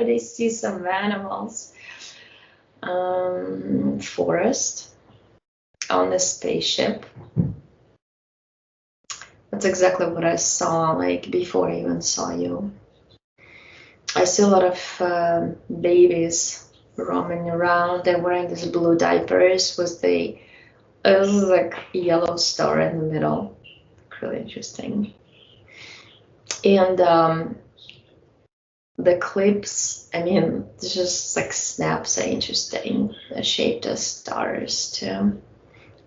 already see some animals. Forest on the spaceship. That's exactly what I saw, like before I even saw you. I see a lot of babies roaming around. They're wearing these blue diapers with the like yellow star in the middle. Really interesting. And the clips, I mean, it's just like snaps are interesting. They're shaped as stars too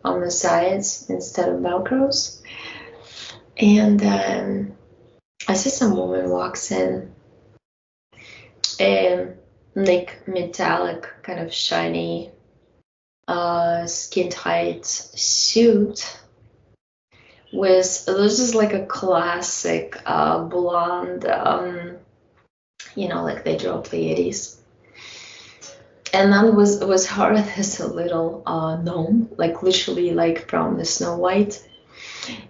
on the sides instead of Velcros. And I see some woman walks in, like metallic, kind of shiny, skin tight suit with, this is like a classic blonde, you know, like they drove the 80s. And then was her as a little gnome, like literally like from the Snow White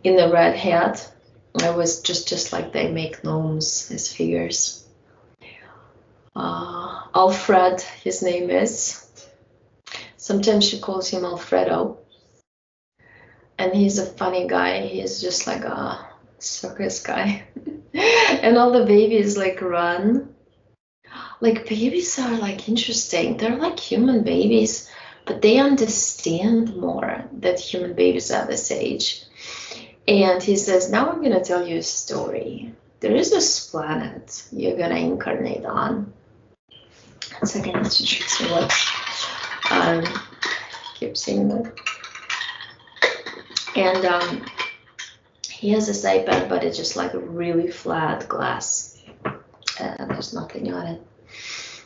in the red hat. It was just like they make gnomes as figures. Alfred, his name is. Sometimes she calls him Alfredo. And he's a funny guy. He's just like a circus guy. And all the babies like run. Like babies are like interesting. They're like human babies, but they understand more that human babies are this age. And he says, now I'm gonna tell you a story. There is this planet you're gonna incarnate on. One second, let's introduce you what. Keep saying that. And he has this iPad, but it's just like a really flat glass. And there's nothing on it.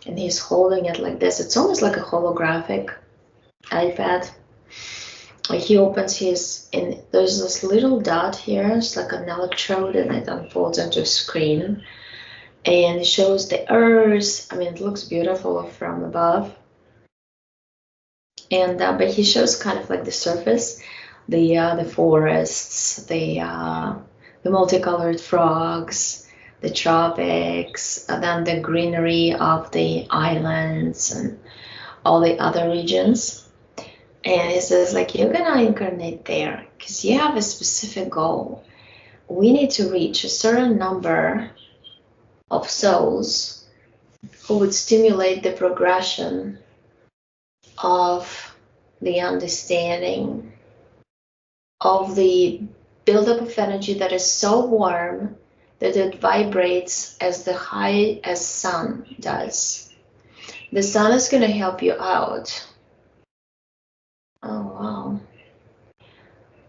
And he's holding it like this. It's almost like a holographic iPad. He opens his, and there's this little dot here. It's like an electrode, and it unfolds into a screen. And it shows the Earth. I mean, it looks beautiful from above. And but he shows kind of like the surface, the forests, the multicolored frogs, the tropics, and then the greenery of the islands and all the other regions. And he says, like, you're gonna incarnate there because you have a specific goal. We need to reach a certain number of souls who would stimulate the progression of the understanding of the buildup of energy that is so warm that it vibrates as high as sun does. The sun is going to help you out. Oh, wow.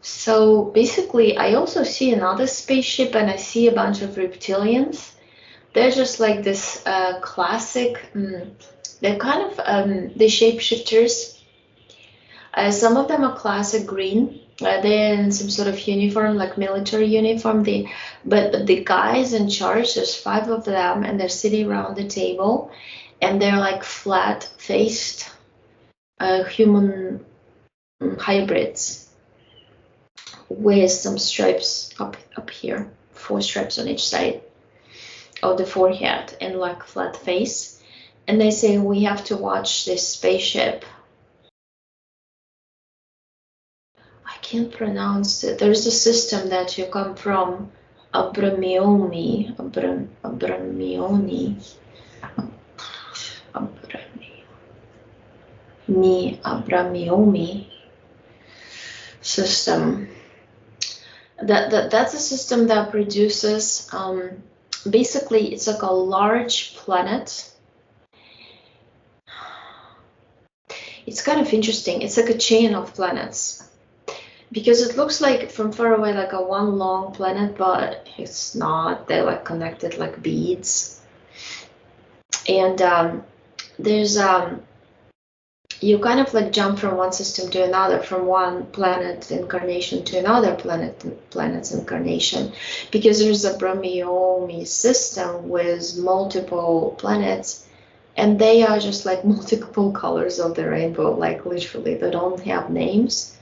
So basically, I also see another spaceship, and I see a bunch of reptilians. They're just like this classic, they're kind of the shapeshifters. Some of them are classic green. They're in some sort of uniform, like military uniform. But the guys in charge, there's 5 of them, and they're sitting around the table, and they're like flat-faced human hybrids with some stripes up here, 4 stripes on each side of the forehead, and like flat face. And they say, we have to watch this spaceship. I can't pronounce it. There's a system that you come from, Abramiomi, Abramiomi system. That's a system that produces, basically it's like a large planet. It's kind of interesting. It's like a chain of planets, because it looks like from far away like a one long planet, but it's not. They're like connected like beads. And there's you kind of like jump from one system to another, from one planet incarnation to another planet's incarnation, because there's a Brahmiomi system with multiple planets, and they are just like multiple colors of the rainbow, like literally they don't have names.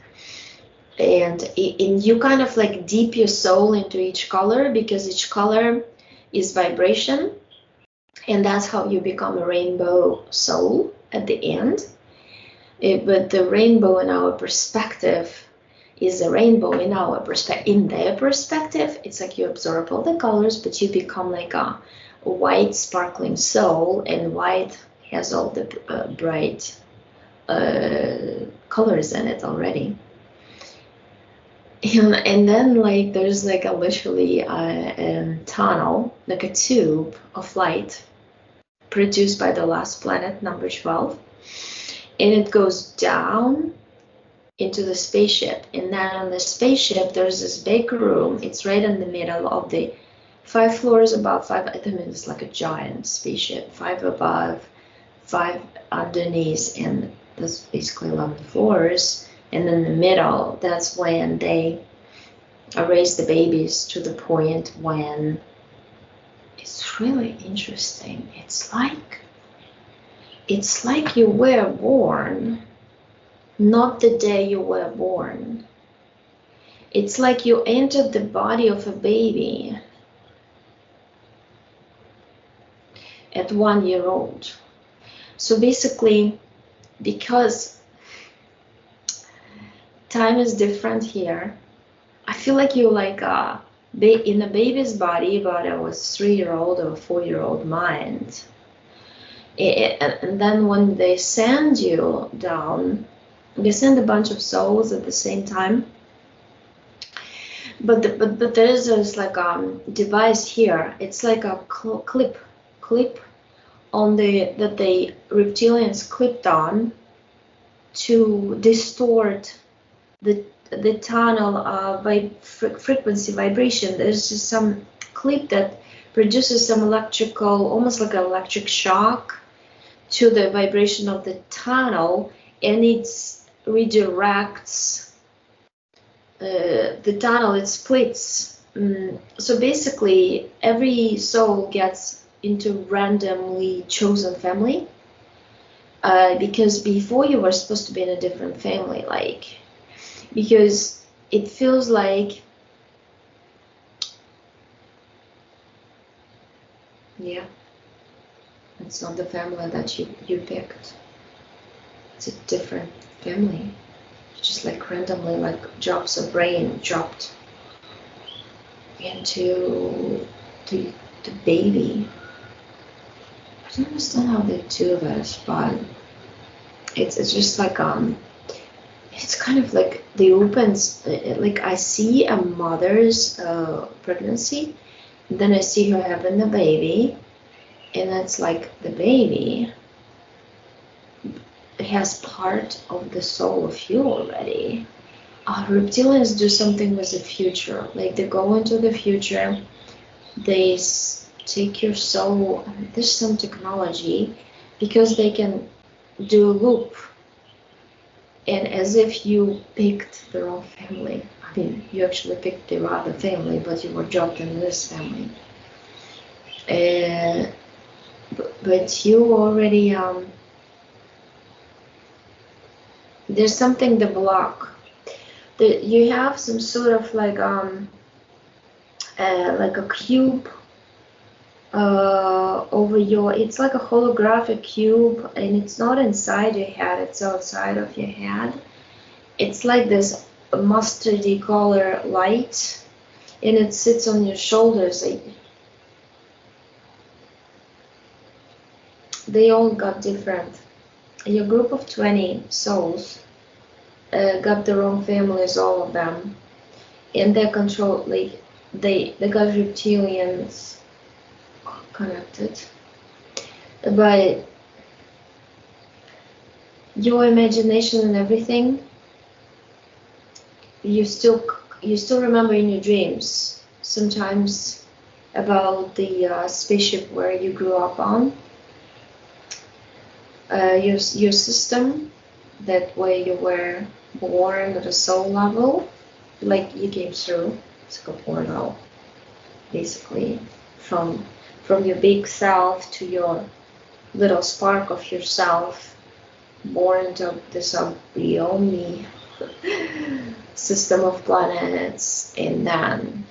And you kind of like dip your soul into each color, because each color is vibration, And that's how you become a rainbow soul at the end. But the rainbow in our perspective is a rainbow in our perspective. In their perspective, it's like you absorb all the colors, but you become like a white sparkling soul, and white has all the bright colors in it already. And then like there's like a literally a tunnel, like a tube of light produced by the last planet, number 12, and it goes down into the spaceship. And then on the spaceship there's this big room. It's right in the middle of the 5 floors above, 5, I mean it's like a giant spaceship, 5 above, 5 underneath, and that's basically 11 floors. And in the middle, that's when they raise the babies to the point when it's really interesting. It's like you were born, not the day you were born. It's like you entered the body of a baby at 1 year old. So basically, because time is different here, I feel like you're like in a baby's body, but it was 3-year-old or 4-year-old mind. And then when they send you down, they send a bunch of souls at the same time. But there is this like device here. It's like a clip on that the reptilians clipped on to distort the tunnel frequency vibration. There's just some clip that produces some electrical, almost like an electric shock to the vibration of the tunnel, and it redirects the tunnel. It splits. So basically every soul gets into randomly chosen family, because before you were supposed to be in a different family, because it feels like, yeah, it's not the family that you picked. It's a different family. Just like randomly, like drops of rain dropped into the baby. I don't understand how they do this, but it's just like it's kind of like the opens, like I see a mother's pregnancy, and then I see her having the baby, and it's like the baby has part of the soul of you already. Reptilians do something with the future, like they go into the future, they take your soul. There's some technology, because they can do a loop, and as if you picked the wrong family. I mean, you actually picked the other family, but you were dropped in this family. But you already there's something to block. You have some sort of like a cube over your, it's like a holographic cube, and it's not inside your head, it's outside of your head. It's like this mustardy color light, and it sits on your shoulders. They all got different. Your group of 20 souls got the wrong families, all of them, and they're controlled, like they got reptilians connected, but your imagination and everything, you still remember in your dreams sometimes about the spaceship where you grew up on, your system, that way you were born at a soul level, like you came through. It's like a portal, basically, from your big self to your little spark of yourself, born into this Brioni system of planets, and then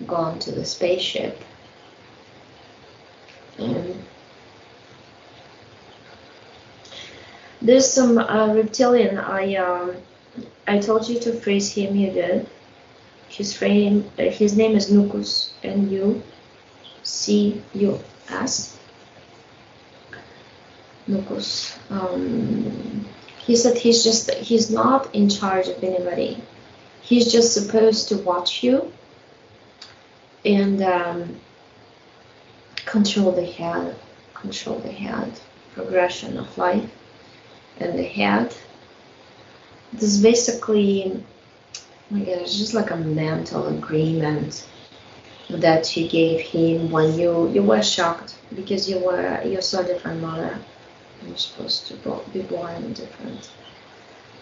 gone to the spaceship. And there's some reptilian. I told you to freeze him. You did. His name is Nucus. Nucus. Nucus. He said he's not in charge of anybody. He's just supposed to watch you and control the head progression of life and the head. This is basically, oh my God, it's just like a mental agreement that you gave him when you were shocked because you saw a different mother. You're supposed to be born a different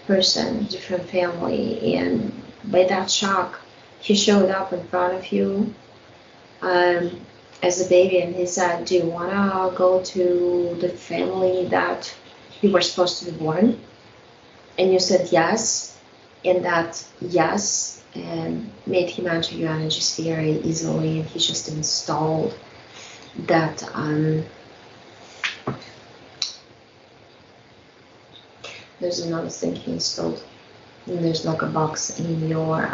person, different family, and by that shock, he showed up in front of you as a baby, and he said, "Do you wanna go to the family that you were supposed to be born?" And you said yes, and that yes made him enter your energy sphere easily, and he just installed that. There's another thing he installed, and there's like a box in your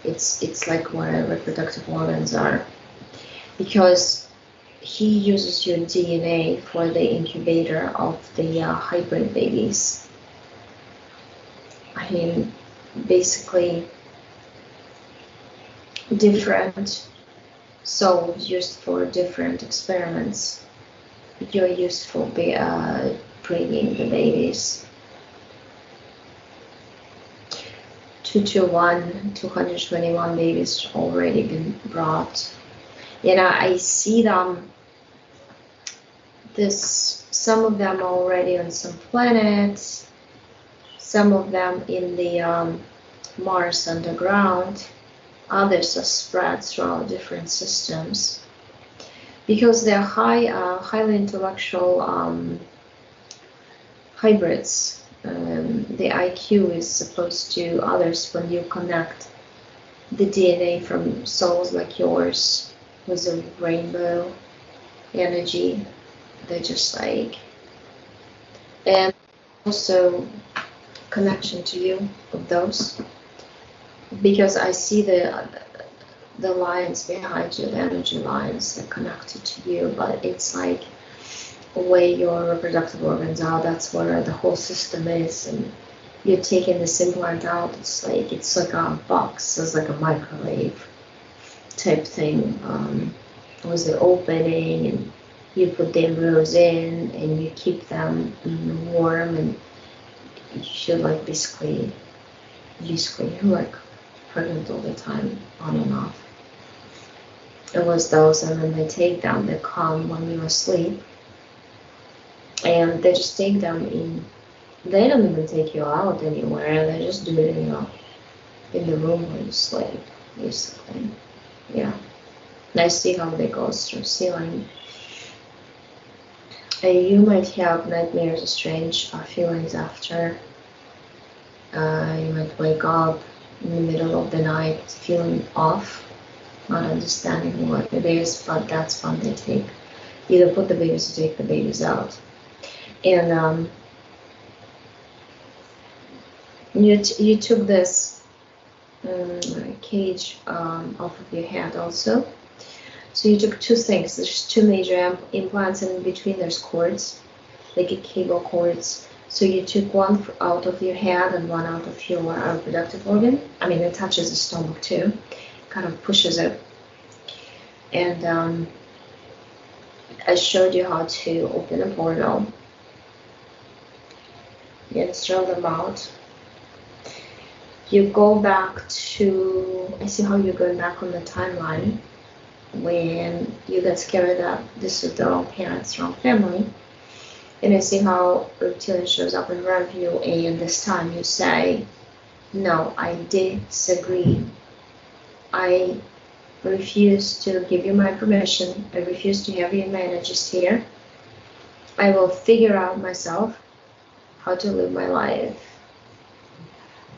it's like where reproductive organs are, because he uses your DNA for the incubator of the hybrid babies. I mean, basically different souls used for different experiments. You're used for bringing the babies. 221 babies already been brought. You know, I see them, some of them already on some planets, some of them in the Mars underground, others are spread throughout different systems, because they're highly intellectual hybrids. The IQ is supposed to others when you connect the DNA from souls like yours with a rainbow energy. They're just like, and also connection to you of those, because I see the lines behind you, the energy lines that connected to you, but it's like where your reproductive organs are, that's where the whole system is, and you're taking this implant out, it's like a box, it's like a microwave type thing, with the opening, and you put the embryos in and you keep them warm, and you should like basically you're like pregnant all the time, on and off. It was those, and then they take them, they come when you're asleep, and they just take them in. They don't even take you out anywhere. They just do it in the room where you sleep, basically. Yeah. And I see how they go through ceiling. You might have nightmares or strange feelings after. You might wake up in the middle of the night feeling off, not understanding what it is, but that's when they take, either put the babies or take the babies out. And you took this cage off of your head also. So you took two things. There's two major implants, and in between there's cords, like a cable cords. So you took one out of your head and one out of your reproductive organ. I mean, it touches the stomach too, kind of pushes it. And I showed you how to open a portal. You throw them out. You go back to, I see how you're going back on the timeline when you got scared that this is the wrong parents, wrong family. And I see how reptilian shows up in front of you, and this time you say, no, I disagree. I refuse to give you my permission. I refuse to have you in my energy sphere. I will figure out myself how to live my life.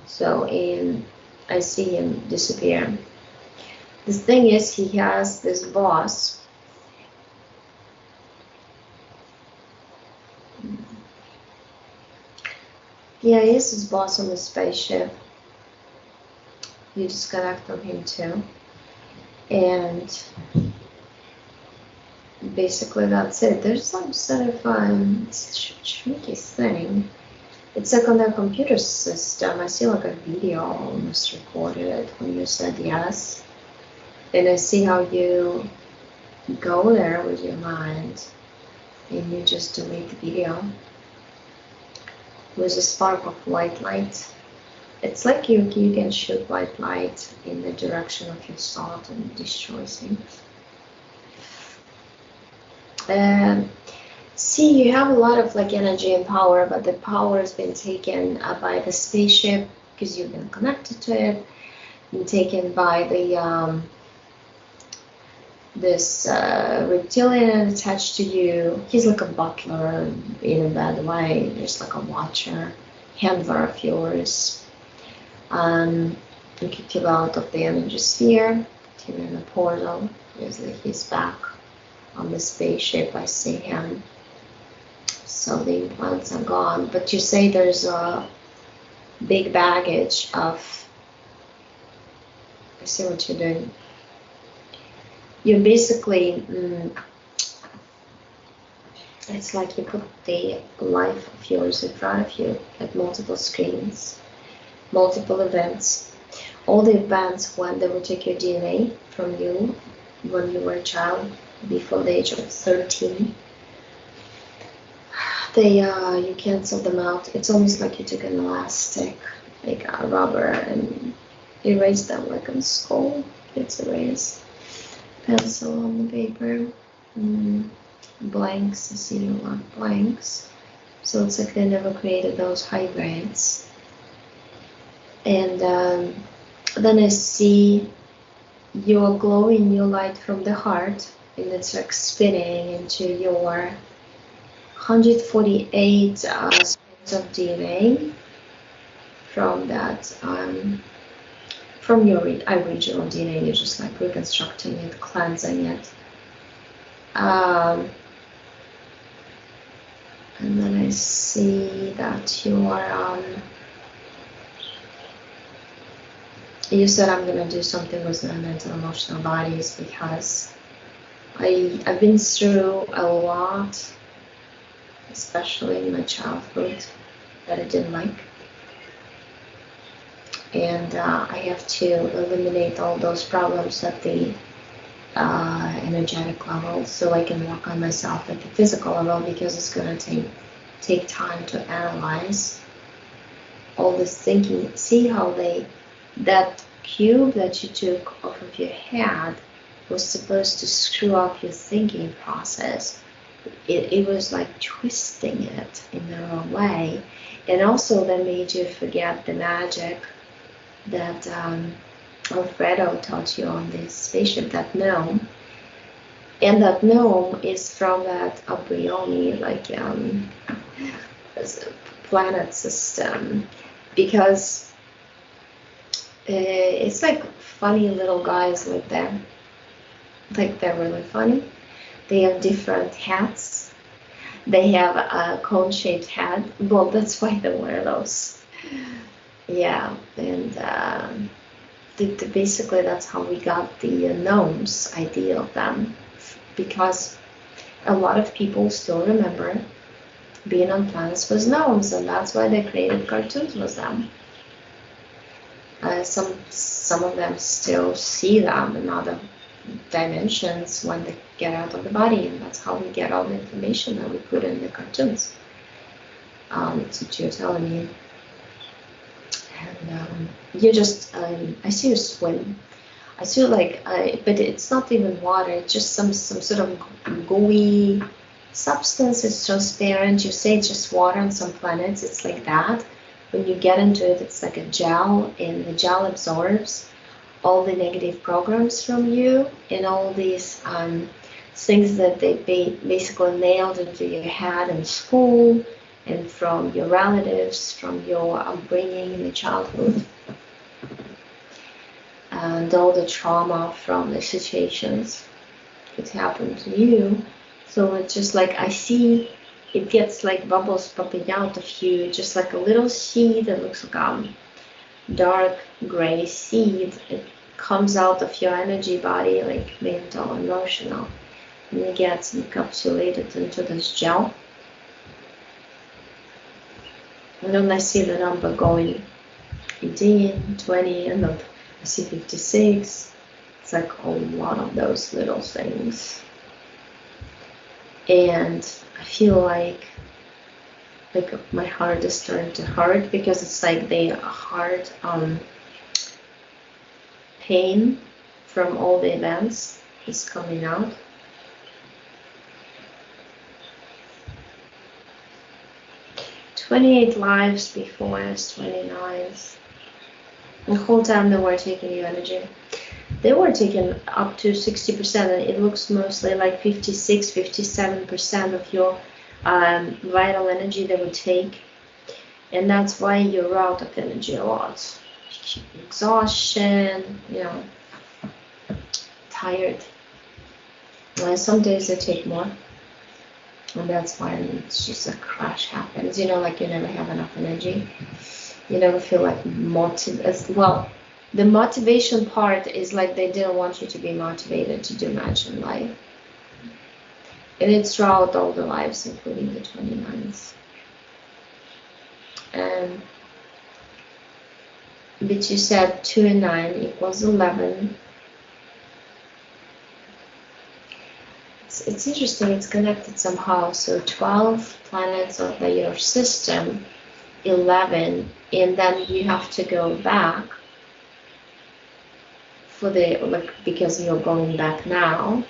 So, and I see him disappear. The thing is, he has this boss Yeah, he's his boss on the spaceship. You disconnect from him too. And basically that's it. There's some sort of tricky thing. It's like on their computer system. I see like a video almost recorded when you said yes. And I see how you go there with your mind and you just delete the video with a spark of white light. It's like you can shoot white light in the direction of your thought and destroy things. See, you have a lot of like energy and power, but the power has been taken by the spaceship because you've been connected to it, and taken by the this reptilian attached to you. He's like a butler in a bad way, just like a watcher, handler of yours. And kick you out of the energy sphere, put him in a portal. Usually he's back on the spaceship. I see him. So the implants are gone. But you say there's a big baggage of. I see what you're doing. You're basically. It's like you put the life of yours in front of you at multiple screens, multiple events. All the events when they would take your DNA from you when you were a child before the age of 13. You cancel them out. It's almost like you took an elastic, like a rubber, and erase them like on skull. It's erased. Pencil on the paper. Blanks. I see a lot of blanks. So it's like they never created those hybrids. And then I see your glowing new light from the heart, and it's like spinning into your 148 strands of DNA from that, from your original DNA. You're just like reconstructing it, cleansing it. And then I see that you are, you said I'm going to do something with the mental emotional bodies because I've been through a lot, especially in my childhood, that I didn't like. And I have to eliminate all those problems at the energetic level so I can work on myself at the physical level, because it's going to take time to analyze all this thinking. See how that cube that you took off of your head was supposed to screw up your thinking process. It was like twisting it in the wrong way, and also that made you forget the magic that Alfredo taught you on this spaceship, that gnome. And that gnome is from that Abrioni, like planet system, because it's like funny little guys like them. Like they're really funny. They have different hats. They have a cone-shaped hat. Well, that's why they wear those. Yeah, and basically that's how we got the gnomes idea of them, because a lot of people still remember being on planets with gnomes, and that's why they created cartoons with them. Some of them still see them in other dimensions when they get out of the body, and that's how we get all the information that we put in the cartoons. That's what you're telling me. And you just, I see you swim. I see you like, but it's not even water. It's just some sort of gooey substance. It's transparent. You say it's just water on some planets. It's like that. When you get into it, it's like a gel, and the gel absorbs all the negative programs from you and all these things that they basically nailed into your head in school and from your relatives, from your upbringing in the childhood, and all the trauma from the situations that happened to you. So it's just like I see it gets like bubbles popping out of you, just like a little seed that looks like a dark gray seed. It comes out of your energy body, like mental, emotional, and it gets encapsulated into this gel. And then I see the number going 18, 20, and then I see 56. It's like a lot of those little things. And I feel like my heart is starting to hurt, because it's like the heart pain from all the events is coming out. "28 lives before us, 29. The whole time they were taking your energy. They were taking up to 60%, and it looks mostly like 56, 57% of your vital energy they would take. And that's why you're out of energy a lot. Exhaustion, tired. Some days they take more. And that's why it's just a crash happens. Like you never have enough energy. You never feel like motivated. Well, the motivation part is like they didn't want you to be motivated to do much in life. And it's throughout all the lives, including the 29th. But you said 2 and 9 equals 11. It's interesting, it's connected somehow. So 12 planets of your system, 11, and then you have to go back for because you're going back now,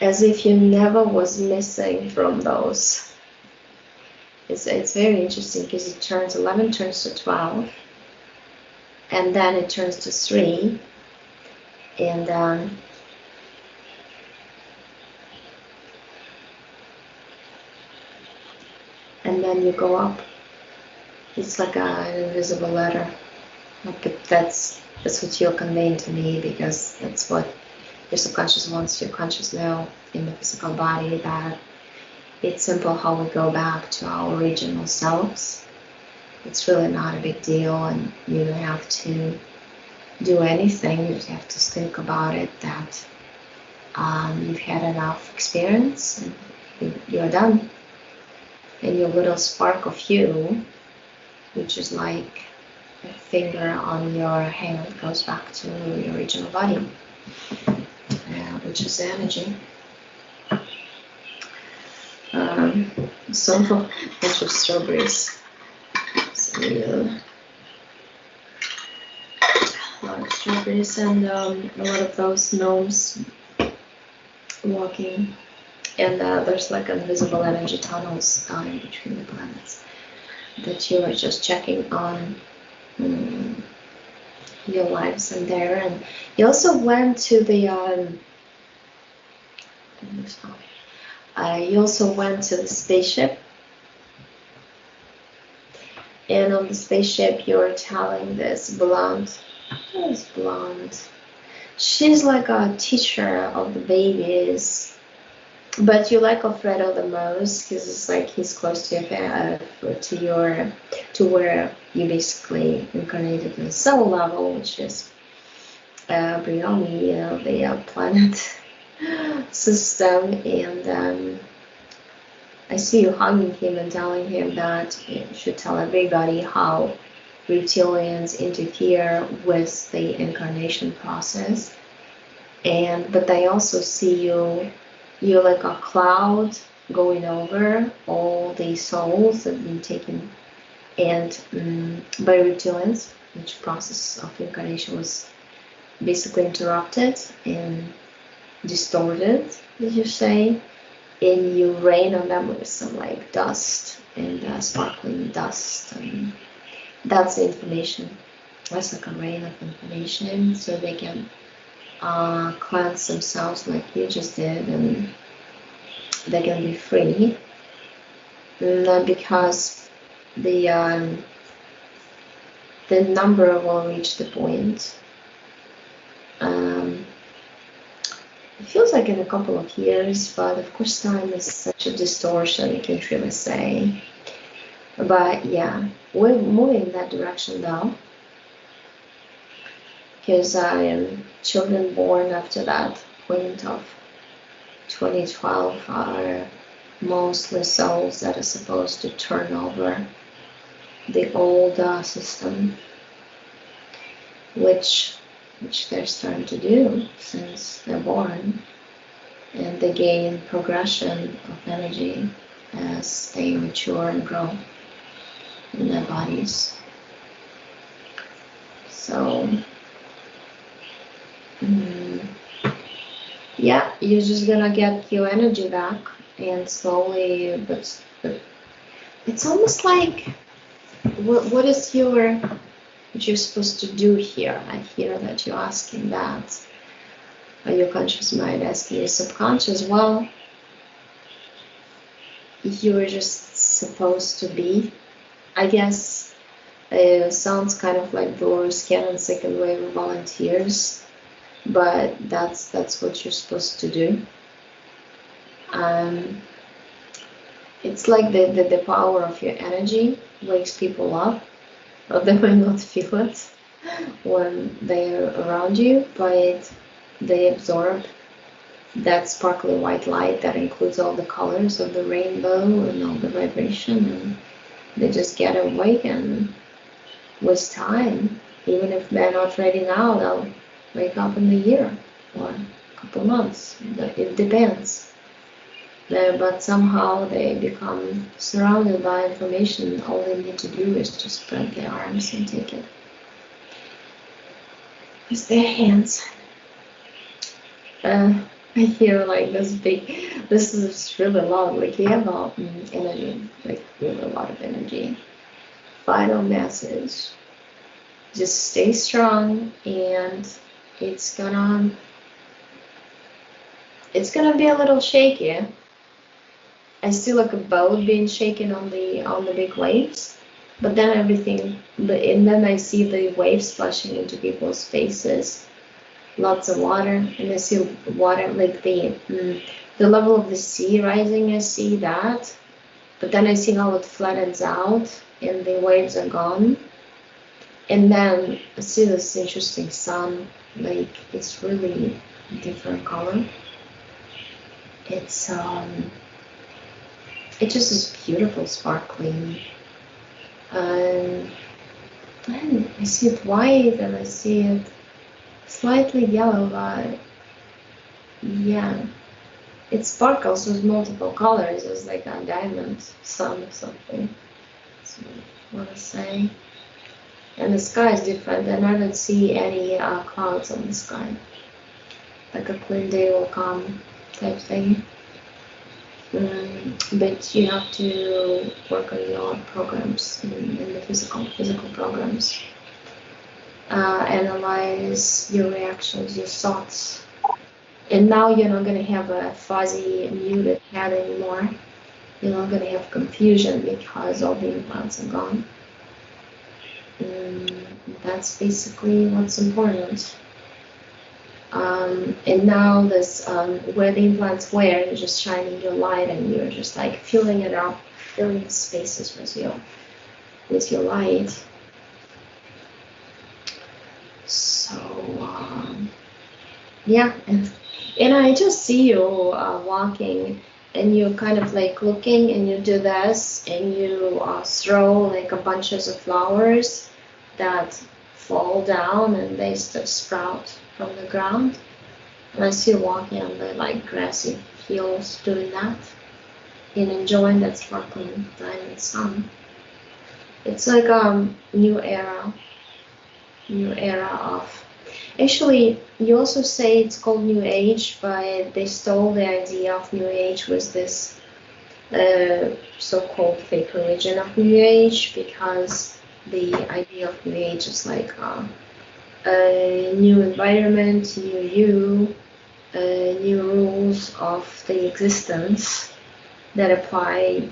as if you never was missing from those. It's very interesting, because it turns 11 turns to 12, and then it turns to 3, and then you go up. It's like an invisible ladder. Like that's what you're conveying to me, because that's what your subconscious wants your conscious know in the physical body, that it's simple how we go back to our original selves. It's really not a big deal, and you don't have to do anything. You just have to think about it, that you've had enough experience and you're done. And your little spark of you, which is like a finger on your hand, goes back to your original body, which is the energy. So a bunch of strawberries. So, a lot of strawberries, and a lot of those gnomes walking. And there's like invisible energy tunnels in between the planets that you are just checking on your lives in there. And you also went to the spaceship, and on the spaceship you're telling this blonde, she's like a teacher of the babies, but you like Alfredo the most, because it's like he's close to where you basically incarnated in the soul level, which is Brioni, the planet system. And I see you hugging him and telling him that you should tell everybody how reptilians interfere with the incarnation process. But I also see you're like a cloud going over all the souls that have been taken and by reptilians, which process of incarnation was basically interrupted and distorted, as you say, and you rain on them with some like dust and sparkling dust, and that's the information. That's like a rain of information, so they can cleanse themselves like you just did, and they can be free. Because the number will reach the point. feels like in a couple of years, but of course time is such a distortion, you can't really say. But yeah, we're moving in that direction now, because I am children born after that point of 2012 are mostly souls that are supposed to turn over the old system, which they're starting to do since they're born, and they gain progression of energy as they mature and grow in their bodies. So yeah, you're just gonna get your energy back, and slowly, but it's almost like what is what you're supposed to do here? I hear that you're asking that. Or your conscious mind asking your subconscious, well, you're just supposed to be. I guess sounds kind of like the scan and second wave volunteers, but that's what you're supposed to do. It's like the power of your energy wakes people up, or they might not feel it when they're around you, but they absorb that sparkly white light that includes all the colors of the rainbow and all the vibration, and they just get awake, and with time, even if they're not ready now, they'll wake up in a year or a couple months. It depends. But somehow they become surrounded by information. All they need to do is just spread their arms and take it with their hands. I hear like this is really loud, like you have energy, like really a lot of energy. Final message, just stay strong, and it's gonna be a little shaky. I see like a boat being shaken on the big waves, but then and then I see the waves splashing into people's faces, lots of water, and I see water like the level of the sea rising. I see that, but then I see how it flattens out and the waves are gone, and then I see this interesting sun, like it's really a different color. It just is beautiful, sparkling. And I see it white, and I see it slightly yellow, but yeah, it sparkles with multiple colors. It's like a diamond sun or something. That's what I want to say. And the sky is different, and I don't see any clouds on the sky. Like a clean day will come type thing. But you have to work on your programs in the physical programs. Analyze your reactions, your thoughts. And now you're not going to have a fuzzy, muted head anymore. You're not going to have confusion because all the implants are gone. That's basically what's important. And now this, where the implants were, you're just shining your light, and you're just like filling it up, filling the spaces with your light. So yeah, and I just see you walking, and you're kind of like looking, and you do this, and you throw like a bunches of flowers that fall down, and they sprout from the ground. And I see you walking on the like grassy hills doing that and enjoying that sparkling diamond sun. It's like a new era of. Actually, you also say it's called New Age, but they stole the idea of New Age with this so-called fake religion of New Age, because the idea of New Age is like a new environment, new you, new rules of the existence that apply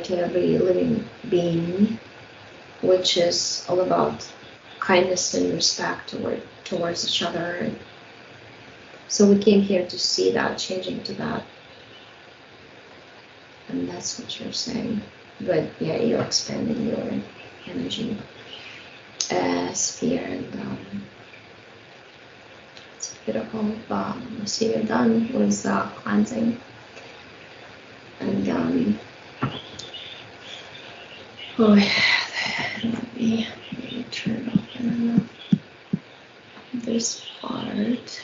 to every living being, which is all about kindness and respect towards each other, So we came here to see that, changing to that. And that's what you're saying. But yeah, you're expanding your energy sphere, and it's beautiful. So you're done with cleansing. And oh yeah, let me turn off this part.